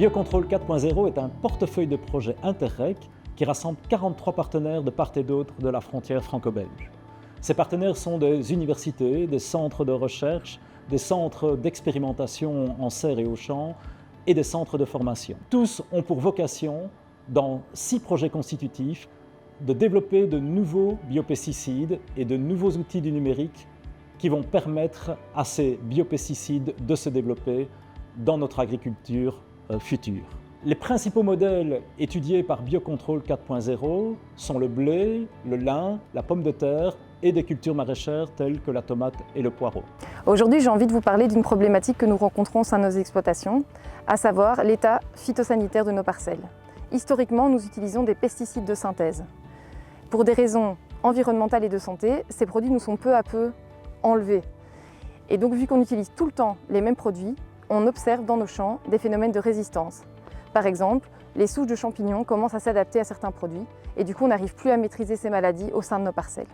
Biocontrol 4.0 est un portefeuille de projets Interreg qui rassemble 43 partenaires de part et d'autre de la frontière franco-belge. Ces partenaires sont des universités, des centres de recherche, des centres d'expérimentation en serre et au champ et des centres de formation. Tous ont pour vocation, dans 6 projets constitutifs, de développer de nouveaux biopesticides et de nouveaux outils du numérique qui vont permettre à ces biopesticides de se développer dans notre agriculture future. Les principaux modèles étudiés par Biocontrol 4.0 sont le blé, le lin, la pomme de terre et des cultures maraîchères telles que la tomate et le poireau. Aujourd'hui, j'ai envie de vous parler d'une problématique que nous rencontrons au sein de nos exploitations, à savoir l'état phytosanitaire de nos parcelles. Historiquement, nous utilisons des pesticides de synthèse. Pour des raisons environnementales et de santé, ces produits nous sont peu à peu enlevés. Et donc, vu qu'on utilise tout le temps les mêmes produits, on observe dans nos champs des phénomènes de résistance. Par exemple, les souches de champignons commencent à s'adapter à certains produits et du coup, on n'arrive plus à maîtriser ces maladies au sein de nos parcelles.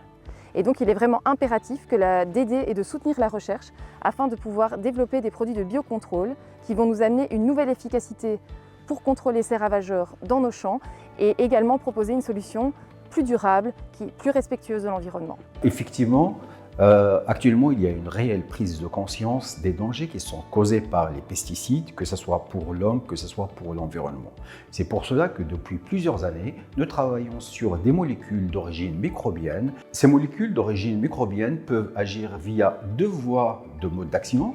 Et donc, il est vraiment impératif d'aider et de soutenir la recherche afin de pouvoir développer des produits de biocontrôle qui vont nous amener une nouvelle efficacité pour contrôler ces ravageurs dans nos champs et également proposer une solution plus durable, plus respectueuse de l'environnement. Effectivement, actuellement, il y a une réelle prise de conscience des dangers qui sont causés par les pesticides, que ce soit pour l'homme, que ce soit pour l'environnement. C'est pour cela que depuis plusieurs années, nous travaillons sur des molécules d'origine microbienne. Ces molécules d'origine microbienne peuvent agir via 2 voies de mode d'action,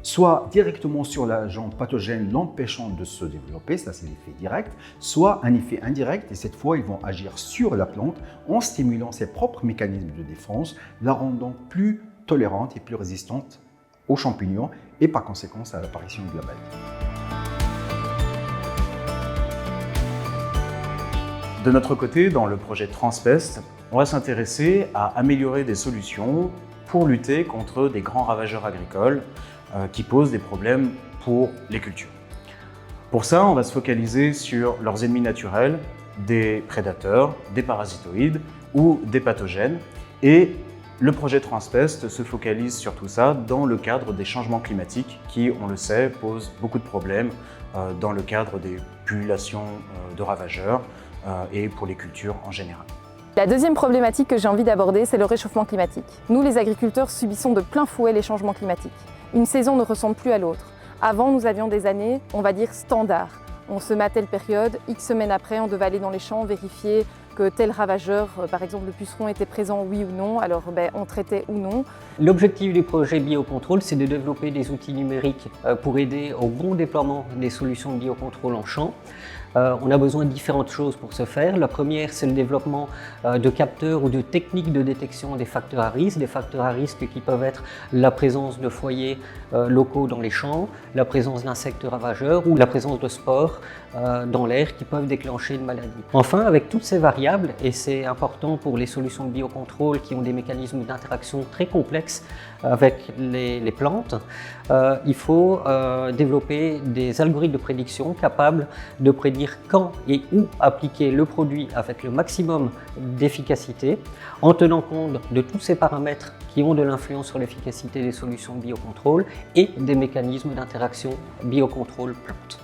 soit directement sur l'agent pathogène l'empêchant de se développer, ça c'est l'effet direct, soit un effet indirect et cette fois ils vont agir sur la plante en stimulant ses propres mécanismes de défense, la rendant plus tolérante et plus résistante aux champignons et par conséquent à l'apparition de la maladie. De notre côté, dans le projet Transpest, on va s'intéresser à améliorer des solutions pour lutter contre des grands ravageurs agricoles qui posent des problèmes pour les cultures. Pour ça, on va se focaliser sur leurs ennemis naturels, des prédateurs, des parasitoïdes ou des pathogènes. Et le projet Transpest se focalise sur tout ça dans le cadre des changements climatiques qui, on le sait, posent beaucoup de problèmes dans le cadre des pullulations de ravageurs et pour les cultures en général. La deuxième problématique que j'ai envie d'aborder, c'est le réchauffement climatique. Nous, les agriculteurs, subissons de plein fouet les changements climatiques. Une saison ne ressemble plus à l'autre. Avant, nous avions des années, on va dire, standards. On semait à telle période, X semaines après, on devait aller dans les champs, vérifier que tel ravageur, par exemple le puceron, était présent, oui ou non, alors on traitait ou non. L'objectif du projet Biocontrol, c'est de développer des outils numériques pour aider au bon déploiement des solutions de biocontrôle en champ. On a besoin de différentes choses pour ce faire. La première, c'est le développement de capteurs ou de techniques de détection des facteurs à risque. Des facteurs à risque qui peuvent être la présence de foyers locaux dans les champs, la présence d'insectes ravageurs ou la présence de spores dans l'air qui peuvent déclencher une maladie. Enfin, avec toutes ces variables, et c'est important pour les solutions de biocontrôle qui ont des mécanismes d'interaction très complexes avec les plantes, il faut développer des algorithmes de prédiction capables de prédire quand et où appliquer le produit avec le maximum d'efficacité en tenant compte de tous ces paramètres qui ont de l'influence sur l'efficacité des solutions de biocontrôle et des mécanismes d'interaction biocontrôle-plante.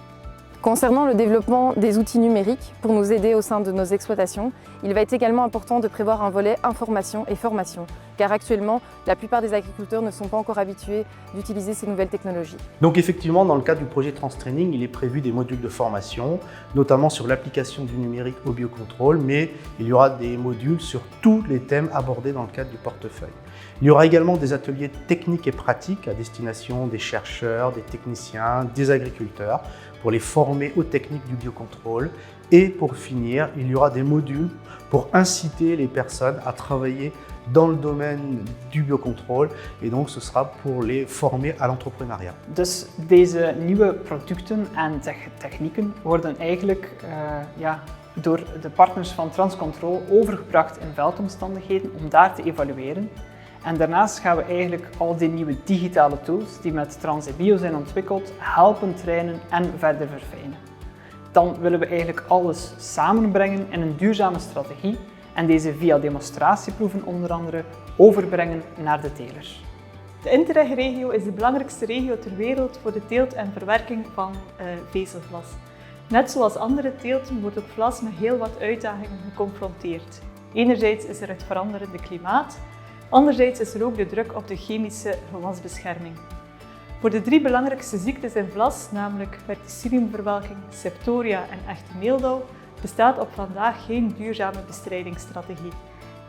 Concernant le développement des outils numériques pour nous aider au sein de nos exploitations, il va être également important de prévoir un volet information et formation, car actuellement, la plupart des agriculteurs ne sont pas encore habitués d'utiliser ces nouvelles technologies. Donc effectivement, dans le cadre du projet Transtraining, il est prévu des modules de formation, notamment sur l'application du numérique au biocontrôle, mais il y aura des modules sur tous les thèmes abordés dans le cadre du portefeuille. Il y aura également des ateliers techniques et pratiques à destination des chercheurs, des techniciens, des agriculteurs, pour les former aux techniques du biocontrôle. Et pour finir, il y aura des modules pour inciter les personnes à travailler dans le domaine du biocontrôle. Et donc, ce sera pour les former à l'entrepreneuriat. Dus deze nieuwe producten en technieken worden eigenlijk door de partners van Transcontrol overgebracht in veldomstandigheden om daar te evalueren. En daarnaast gaan we eigenlijk al die nieuwe digitale tools die met TransEBio zijn ontwikkeld, helpen trainen en verder verfijnen. Dan willen we eigenlijk alles samenbrengen in een duurzame strategie en deze via demonstratieproeven onder andere overbrengen naar de telers. De Interreg-regio is de belangrijkste regio ter wereld voor de teelt en verwerking van vezelvlas. Net zoals andere teelten wordt ook vlas met heel wat uitdagingen geconfronteerd. Enerzijds is er het veranderende klimaat, anderzijds is er ook de druk op de chemische gewasbescherming. Voor de 3 belangrijkste ziektes in vlas, namelijk verticilliumverwelking, septoria en echte meeldauw, bestaat op vandaag geen duurzame bestrijdingsstrategie.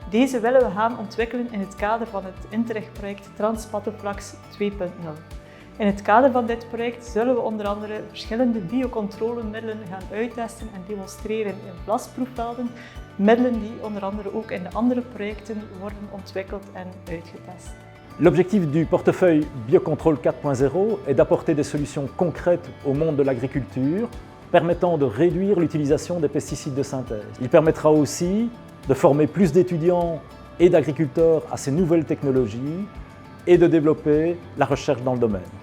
Deze willen we gaan ontwikkelen in het kader van het Interreg-project Transpatoflax 2.0. In het kader van dit project zullen we onder andere verschillende biocontrolemiddelen gaan uittesten en demonstreren in vlasproefvelden, middelen die onder andere ook in de andere projecten worden ontwikkeld en uitgetest. L'objectif du portefeuille Biocontrôle 4.0 est d'apporter des solutions concrètes au monde de l'agriculture, permettant de réduire l'utilisation des pesticides de synthèse. Il permettra aussi de former plus d'étudiants et d'agriculteurs à ces nouvelles technologies et de développer la recherche dans le domaine.